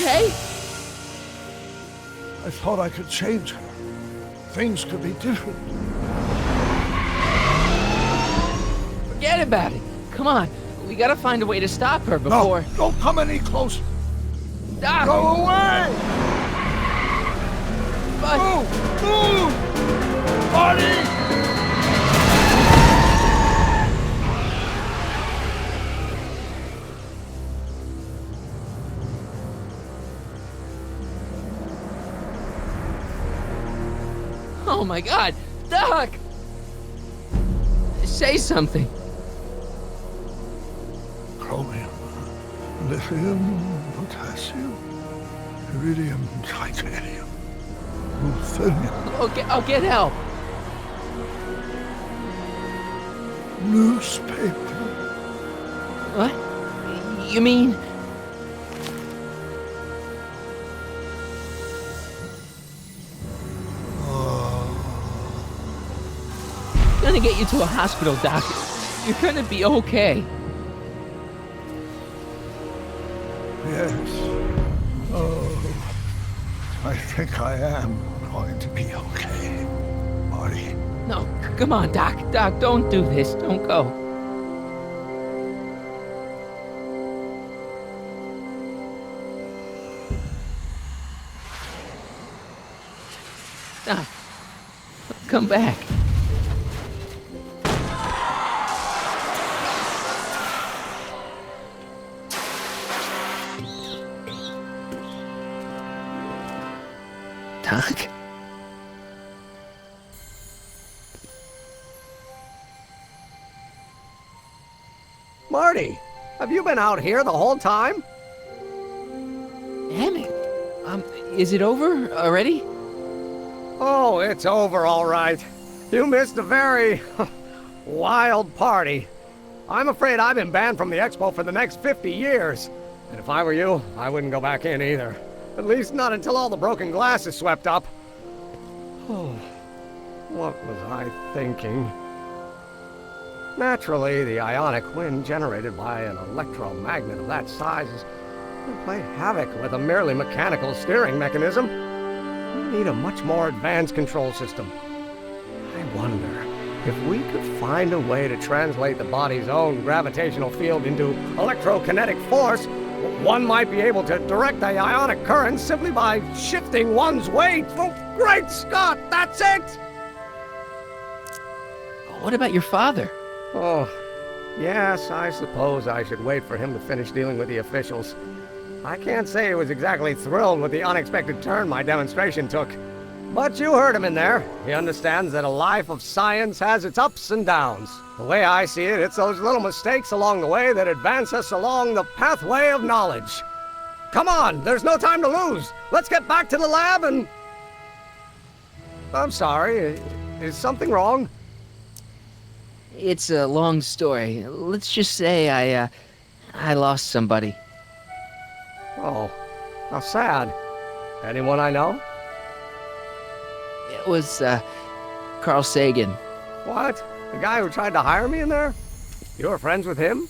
okay? I thought I could change her. Things could be different. Forget about it. Come on. We gotta find a way to stop her before... No, don't come any closer. Doc! Go away! But... Move! Marty! Oh my God! Doc! Say something. Chromium, lithium, potassium, iridium, titanium, ruthenium, I'll get help. newspaper. What? You mean... Gonna get you to a hospital, Doc. You're gonna be okay. Yes. Oh, I think I am going to be okay, Marty. No, come on, Doc. Doc, don't do this. Don't go. Doc, come back. Doc? Marty, have you been out here the whole time? Emmett, is it over already? Oh, it's over all right. You missed a very wild party. I'm afraid I've been banned from the expo for the next 50 years. And if I were you, I wouldn't go back in either. At least not until all the broken glass is swept up. Oh, what was I thinking? Naturally, the ionic wind generated by an electromagnet of that size is going to play havoc with a merely mechanical steering mechanism. We need a much more advanced control system. I wonder if we could find a way to translate the body's own gravitational field into electrokinetic force. One might be able to direct the ionic current simply by shifting one's weight. Oh, great Scott, that's it! What about your father? Oh, yes, I suppose I should wait for him to finish dealing with the officials. I can't say he was exactly thrilled with the unexpected turn my demonstration took. But you heard him in there. He understands that a life of science has its ups and downs. The way I see it, it's those little mistakes along the way that advance us along the pathway of knowledge. Come on, there's no time to lose. Let's get back to the lab and... I'm sorry, is something wrong? It's a long story. Let's just say I lost somebody. Oh, how sad. Anyone I know? It was, Carl Sagan. What? The guy who tried to hire me in there? You were friends with him?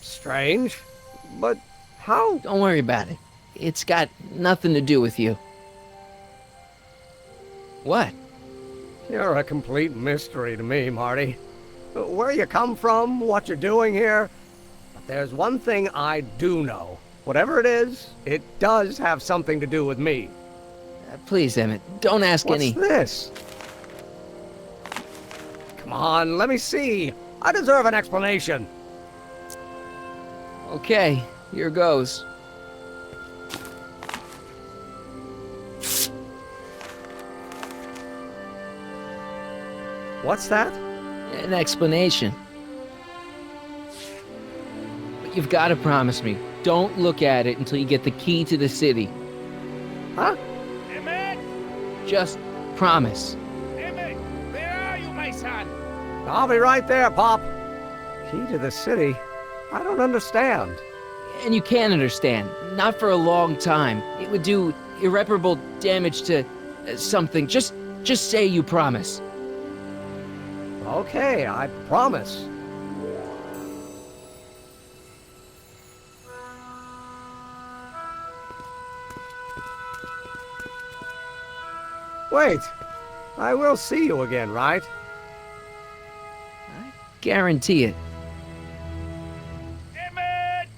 Strange. But how? Don't worry about it. It's got nothing to do with you. What? You're a complete mystery to me, Marty. Where you come from, what you're doing here. But there's one thing I do know. Whatever it is, it does have something to do with me. Please, Emmett, don't ask any... What's this? Come on, let me see. I deserve an explanation. Okay, here goes. What's that? An explanation. But you've got to promise me, don't look at it until you get the key to the city. Huh? Emmett! Just promise. Emmett! Where are you, my son? I'll be right there, Pop. Key to the city? I don't understand. And you can understand. Not for a long time. It would do irreparable damage to something. Just say you promise. Okay, I promise. Wait, I will see you again, right? I guarantee it. Emmett!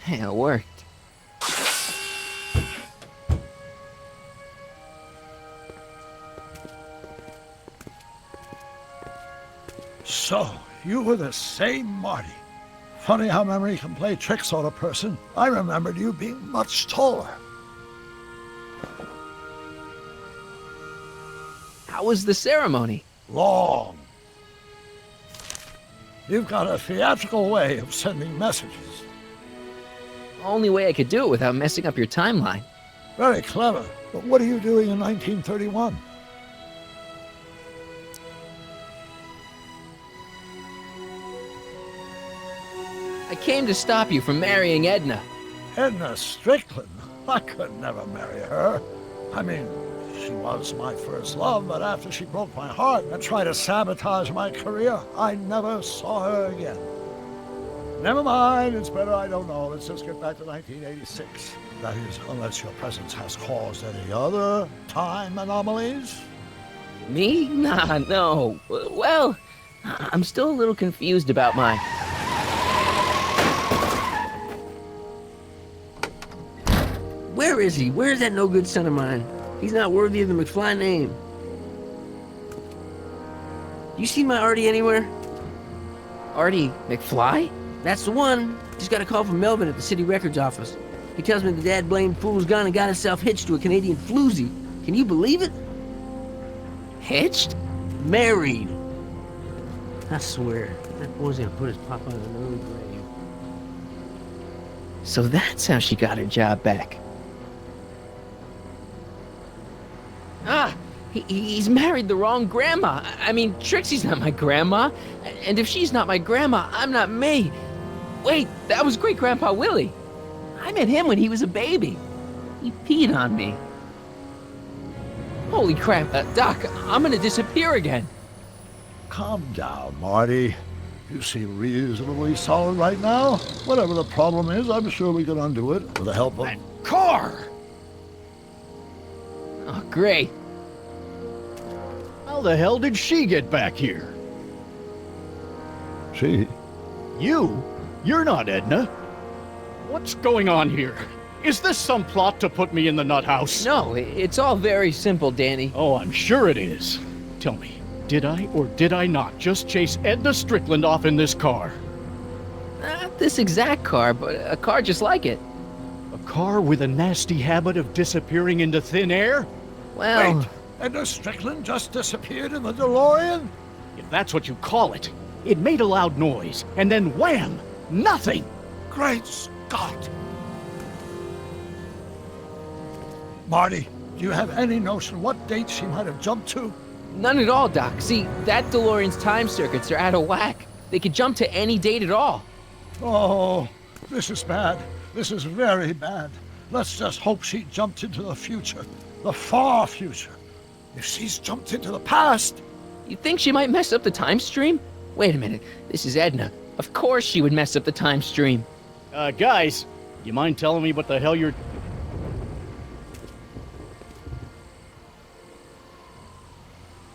Yeah, it worked. So, you were the same Marty. Funny how memory can play tricks on a person. I remembered you being much taller. How was the ceremony? Long. You've got a theatrical way of sending messages. Only way I could do it without messing up your timeline. Very clever. But what are you doing in 1931? I came to stop you from marrying Edna. Edna Strickland? I could never marry her. I mean, she was my first love, but after she broke my heart and tried to sabotage my career, I never saw her again. Never mind, it's better I don't know. Let's just get back to 1986. That is, unless your presence has caused any other time anomalies. Me? Nah, no. Well, I'm still a little confused about my... Where is he? Where's that no-good son of mine? He's not worthy of the Mcfly name. You see my Artie anywhere? Artie McFly? That's the one. Just got a call from Melvin at the city records office. He tells me the dad-blamed fool's gone and got himself hitched to a Canadian floozy. Can you believe it? Hitched? Married. I swear, that boy's gonna put his papa in an early grave. So that's how she got her job back. Ah! He's married the wrong grandma. I mean, Trixie's not my grandma. And if she's not my grandma, I'm not me. Wait, that was Great-Grandpa Willie. I met him when he was a baby. He peed on me. Holy crap, Doc, I'm gonna disappear again. Calm down, Marty. You seem reasonably solid right now. Whatever the problem is, I'm sure we can undo it with the help of... Car! Oh, great. How the hell did she get back here? She? You? You're not Edna. What's going on here? Is this some plot to put me in the nut house? No, it's all very simple, Danny. Oh, I'm sure it is. Tell me, did I or did I not just chase Edna Strickland off in this car? Not this exact car, but a car just like it. A car with a nasty habit of disappearing into thin air? Well... Wait! Edna Strickland just disappeared in the DeLorean? If that's what you call it. It made a loud noise, and then wham! Nothing! Great Scott! Marty, do you have any notion what date she might have jumped to? None at all, Doc. See, that DeLorean's time circuits are out of whack. They could jump to any date at all. Oh, this is bad. This is very bad. Let's just hope she jumped into the future. The far future. If she's jumped into the past... You think she might mess up the time stream? Wait a minute. This is Edna. Of course she would mess up the time stream. Guys, you mind telling me what the hell you're...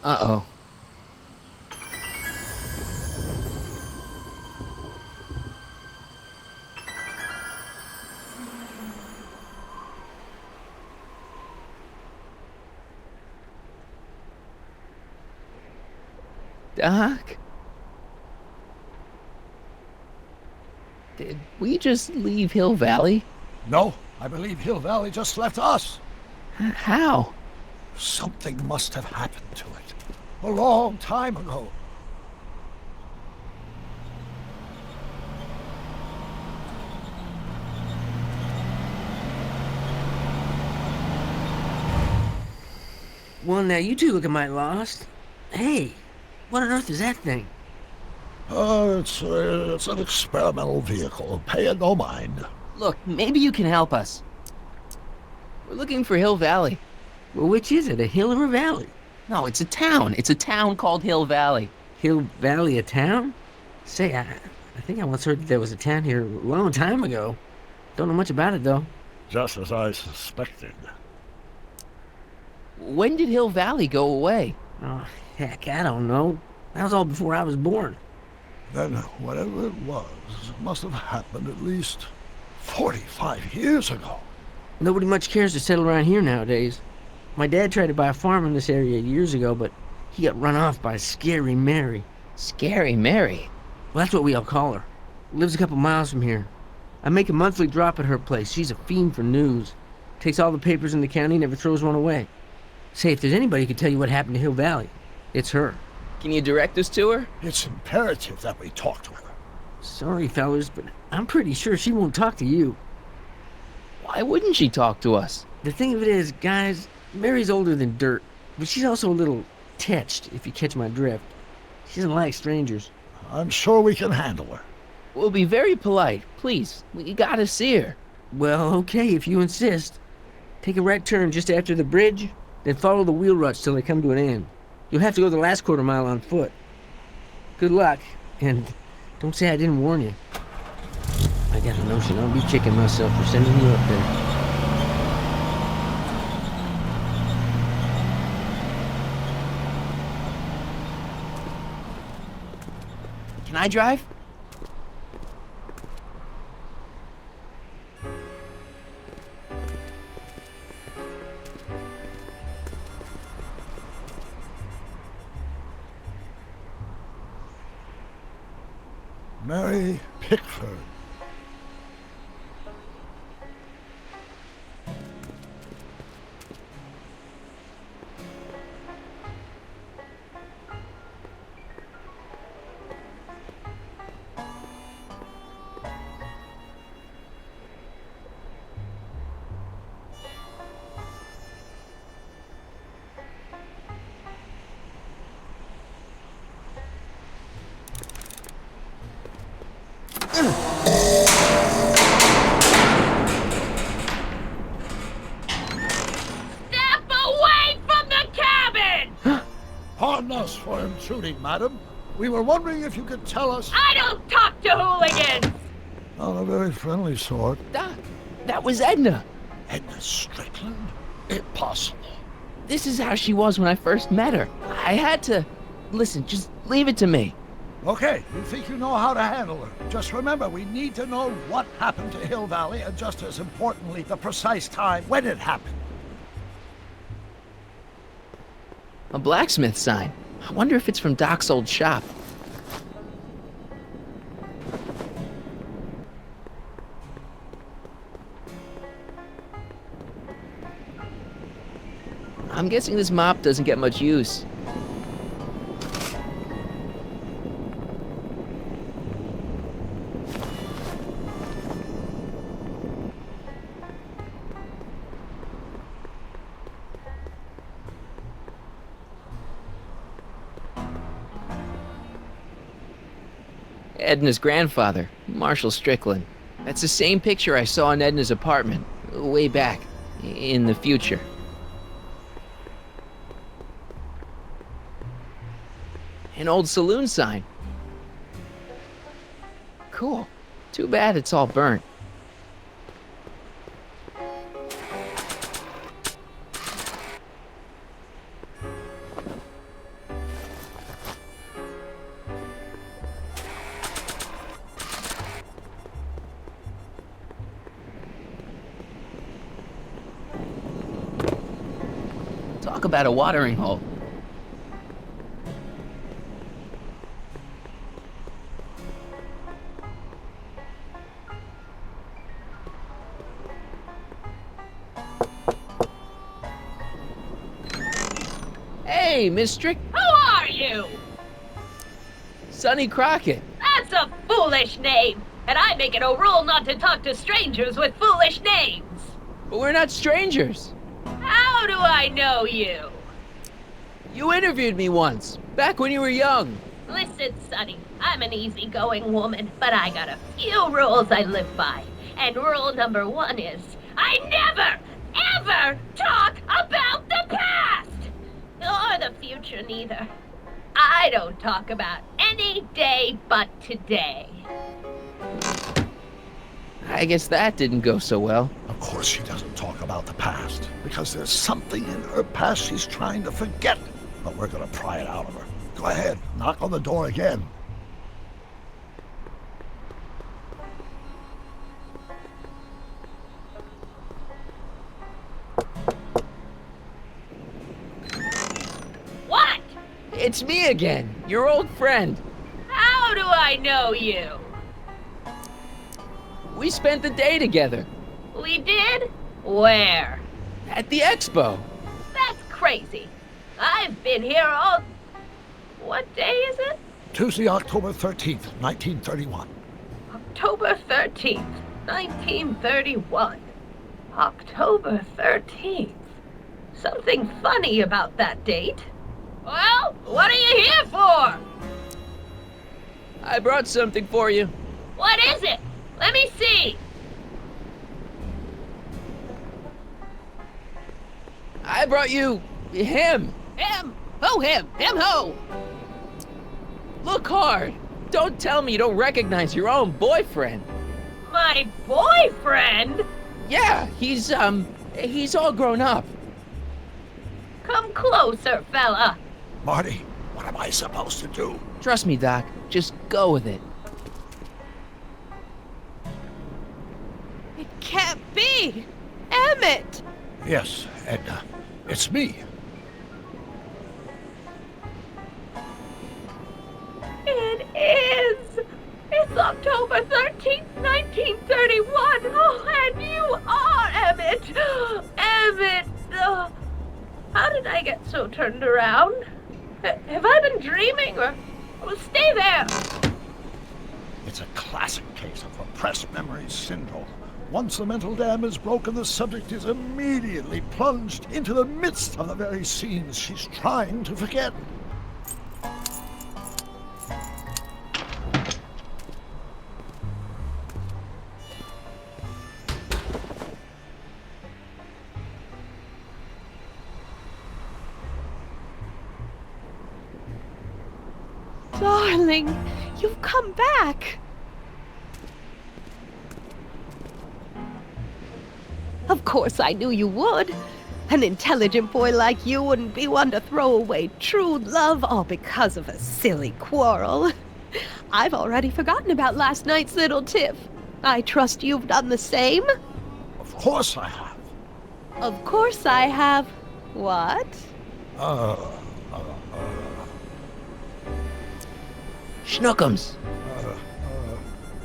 Uh-oh. Doc? Did we just leave Hill Valley? No, I believe Hill Valley just left us. How? Something must have happened to it. A long time ago. Well, now you two look a mite lost. Hey, what on earth is that thing? It's an experimental vehicle. Pay it no mind. Look, maybe you can help us. We're looking for Hill Valley. Well, which is it, a hill or a valley? No, it's a town. It's a town called Hill Valley. Hill Valley, a town? Say, I think I once heard that there was a town here a long time ago. Don't know much about it, though. Just as I suspected. When did Hill Valley go away? Oh, heck, I don't know. That was all before I was born. Then whatever it was must have happened at least 45 years ago. Nobody much cares to settle around here nowadays. My dad tried to buy a farm in this area years ago, but he got run off by Scary Mary. Scary Mary? Well, that's what we all call her. Lives a couple miles from here. I make a monthly drop at her place. She's a fiend for news. Takes all the papers in the county, never throws one away. Say, if there's anybody who can tell you what happened to Hill Valley, it's her. Can you direct us to her? It's imperative that we talk to her. Sorry, fellas, but I'm pretty sure she won't talk to you. Why wouldn't she talk to us? The thing of it is, guys, Mary's older than dirt, but she's also a little tetched, if you catch my drift. She doesn't like strangers. I'm sure we can handle her. We'll be very polite. Please, we gotta see her. Well, okay, if you insist. Take a right turn just after the bridge, then follow the wheel ruts till they come to an end. You'll have to go the last quarter mile on foot. Good luck, and don't say I didn't warn you. I got a notion I'll be kicking myself for sending you up there. Can I drive? Mary Pickford. Step away from the cabin! Pardon us for intruding, madam. We were wondering if you could tell us... I don't talk to hooligans! Not a very friendly sort. Doc, that was Edna. Edna Strickland? Impossible. This is how she was when I first met her. I had to... Listen, just leave it to me. Okay, you think you know how to handle her. Just remember, we need to know what happened to Hill Valley, and just as importantly, the precise time when it happened. A blacksmith sign. I wonder if it's from Doc's old shop. I'm guessing this mop doesn't get much use. Edna's grandfather, Marshall Strickland. That's the same picture I saw in Edna's apartment, way back, in the future. An old saloon sign. Cool. Too bad it's all burnt. Talk about a watering hole. Hey, Miss Who are you? Sonny Crockett. That's a foolish name, and I make it a rule not to talk to strangers with foolish names. But we're not strangers. How do I know you? You interviewed me once, back when you were young. Listen, Sonny, I'm an easygoing woman, but I got a few rules I live by. And rule number 1 is, I never, ever talk about the past! Or the future, neither. I don't talk about any day but today. I guess that didn't go so well. Of course she doesn't talk about the past, because there's something in her past she's trying to forget. But we're gonna pry it out of her. Go ahead, knock on the door again. What? It's me again, your old friend. How do I know you? We spent the day together We did? Where? at the expo. That's crazy. I've been here all... What day is it? Tuesday, October 13th, 1931. October 13th, 1931. October 13th. Something funny about that date. Well, what are you here for? I brought something for you. What is it? Let me see. I brought you him. Him? Who him? Him who? Look hard. Don't tell me you don't recognize your own boyfriend. My boyfriend? Yeah, he's all grown up. Come closer, fella. Marty, what am I supposed to do? Trust me, Doc. Just go with it. It can't be. Emmett! Yes, Edna. It's me. It is! It's October 13th, 1931! Oh, and you are Emmett! Emmett! How did I get so turned around? Have I been dreaming, or... Oh, stay there! It's a classic case of repressed memory syndrome. Once the mental dam is broken, the subject is immediately plunged into the midst of the very scenes she's trying to forget. Darling, you've come back! Of course I knew you would. An intelligent boy like you wouldn't be one to throw away true love all because of a silly quarrel. I've already forgotten about last night's little tiff. I trust you've done the same? Of course I have. Of course I have. What? Schnookums.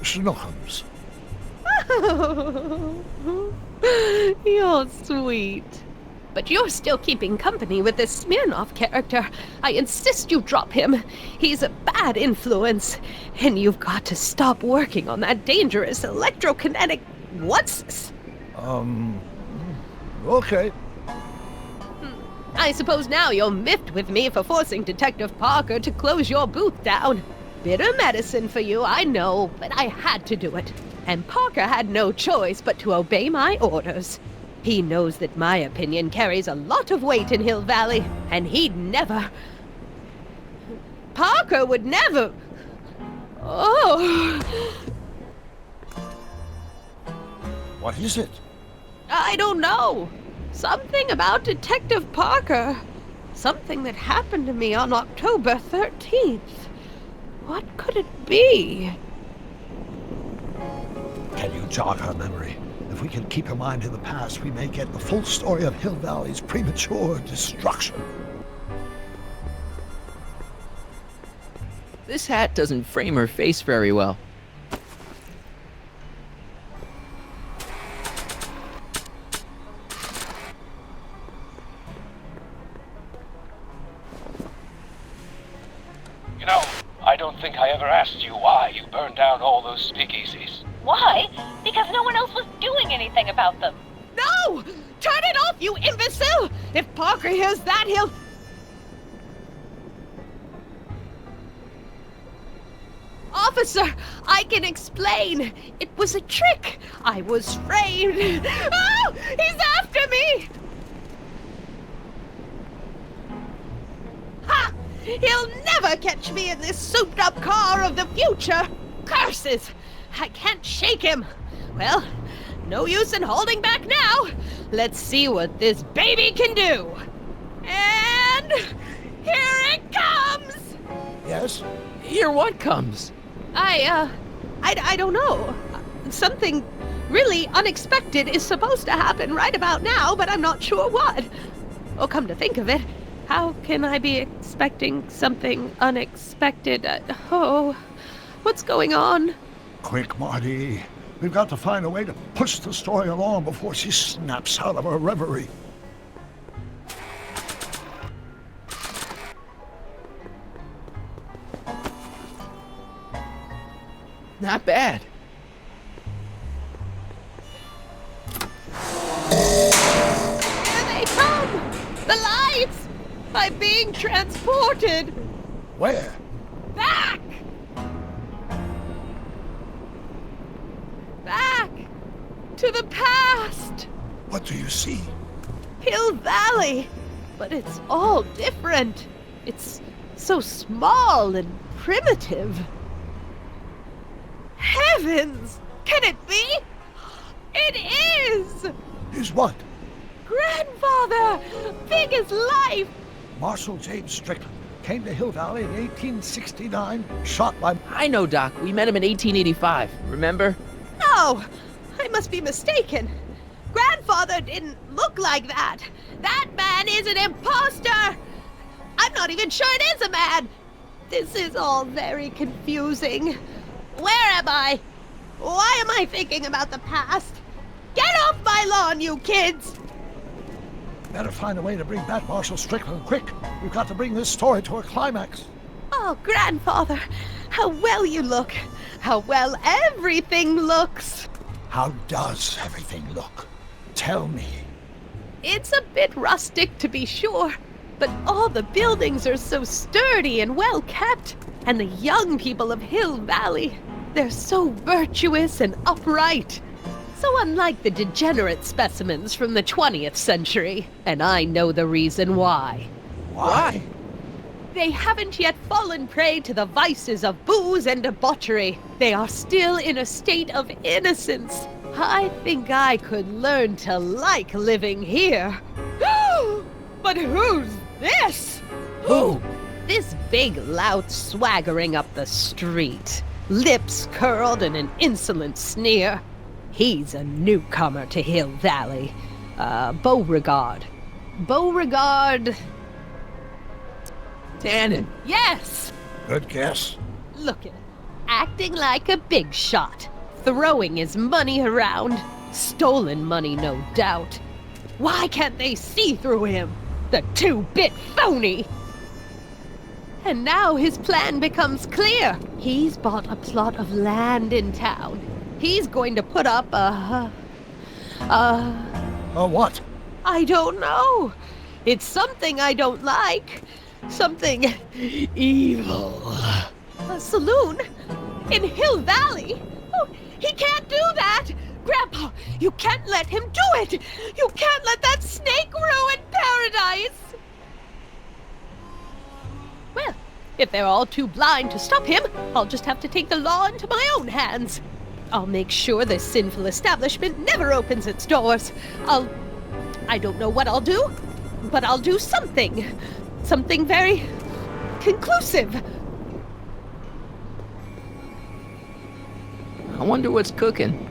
Schnookums. You're sweet. But you're still keeping company with this Smirnoff character. I insist you drop him. He's a bad influence. And you've got to stop working on that dangerous electrokinetic... What's this? Okay. I suppose now you're miffed with me for forcing Detective Parker to close your booth down. Bitter medicine for you, I know, but I had to do it. And Parker had no choice but to obey my orders. He knows that my opinion carries a lot of weight in Hill Valley, and he'd never... Parker would never... Oh... What is it? I don't know. Something about Detective Parker. Something that happened to me on October 13th. What could it be? Can you jog her memory? If we can keep her mind in the past, we may get the full story of Hill Valley's premature destruction. This hat doesn't frame her face very well. You know, I don't think I ever asked you why you burned down all those speakeasies. Why? Because no one else was doing anything about them. No! Turn it off, you imbecile! If Parker hears that, he'll... Officer, I can explain. It was a trick. I was framed. Oh, he's after me! Ha! He'll never catch me in this souped-up car of the future. Curses! I can't shake him. Well, no use in holding back now. Let's see what this baby can do. And here it comes! Yes? Here what comes? I don't know. Something really unexpected is supposed to happen right about now, but I'm not sure what. Oh, come to think of it, how can I be expecting something unexpected? What's going on? Quick, Marty. We've got to find a way to push the story along before she snaps out of her reverie. Not bad. Here they come! The lights! I'm being transported! Where? Back! Back! To the past! What do you see? Hill Valley! But it's all different. It's so small and primitive. Heavens! Can it be? It is! Is what? Grandfather! Big as life! Marshal James Strickland came to Hill Valley in 1869, shot by... I know, Doc. We met him in 1885. Remember? No! I must be mistaken. Grandfather didn't look like that. That man is an imposter! I'm not even sure it is a man! This is all very confusing. Where am I? Why am I thinking about the past? Get off my lawn, you kids! Better find a way to bring back Marshal Strickland, quick. We've got to bring this story to a climax. Oh, Grandfather, how well you look. How well everything looks. How does everything look? Tell me. It's a bit rustic, to be sure, but all the buildings are so sturdy and well kept. And the young people of Hill Valley, they're so virtuous and upright. So unlike the degenerate specimens from the 20th century. And I know the reason why. Why? They haven't yet fallen prey to the vices of booze and debauchery. They are still in a state of innocence. I think I could learn to like living here. But who's this? Who? This big lout swaggering up the street, lips curled in an insolent sneer. He's a newcomer to Hill Valley. Beauregard. Beauregard... Tannen. Yes! Good guess. Look at him, acting like a big shot, throwing his money around. Stolen money, no doubt. Why can't they see through him? The two-bit phony! And now his plan becomes clear. He's bought a plot of land in town. He's going to put up a what? I don't know. It's something I don't like. Something evil. A saloon? In Hill Valley? Oh, he can't do that! Grandpa, you can't let him do it! You can't let that snake ruin paradise! Well, if they're all too blind to stop him, I'll just have to take the law into my own hands. I'll make sure this sinful establishment never opens its doors. I don't know what I'll do, but I'll do something. Something very conclusive. I wonder what's cooking.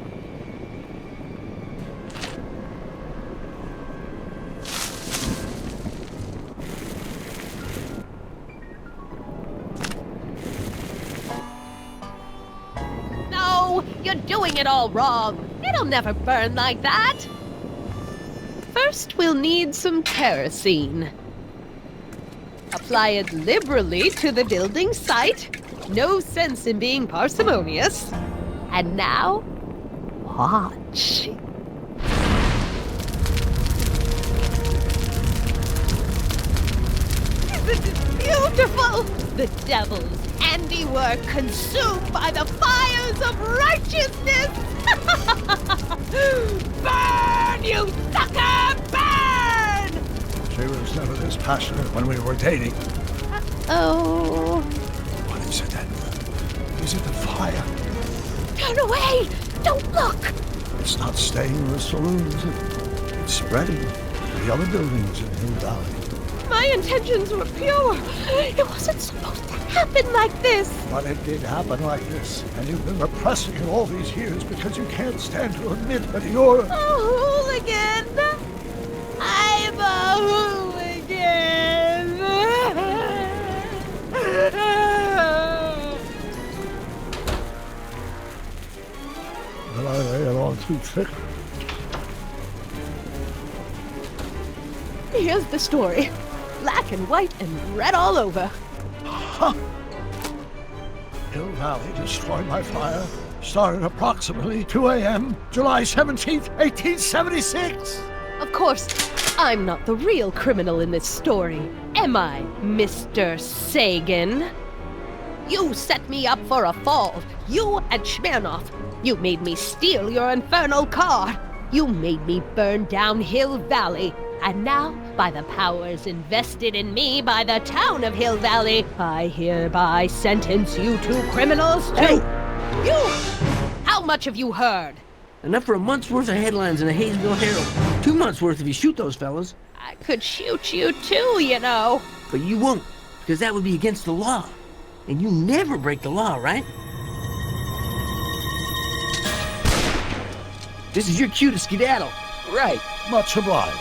No, you're doing it all wrong. It'll never burn like that. First, we'll need some kerosene. Apply it liberally to the building site. No sense in being parsimonious. And now, watch. This is beautiful! The devil's handiwork consumed by the fires of righteousness! Burn, you sucker! Burn! She was never this passionate when we were dating. Oh. What is it, Edna? Is it the fire? Turn away! Don't look! It's not staying in the saloons. It's spreading to the other buildings in Hill Valley. My intentions were pure. It wasn't supposed to happen like this. But it did happen like this, and you've been repressing it all these years because you can't stand to admit that you're... A hooligan! I'm a hooligan! Well, I lay it on too thick. Here's the story. Black and white and red all over. Hill Valley destroyed by fire. Started approximately 2 a.m., July 17th, 1876. Of course, I'm not the real criminal in this story, am I, Mr. Sagan? You set me up for a fall. You and Smirnoff. You made me steal your infernal car. You made me burn down Hill Valley. And now, by the powers invested in me by the town of Hill Valley, I hereby sentence you two criminals to... Hey! You! How much have you heard? Enough for a month's worth of headlines in the Hayesville Herald. 2 months worth if you shoot those fellas. I could shoot you too, you know. But you won't, because that would be against the law. And you never break the law, right? This is your cue to skedaddle. Right. Much obliged.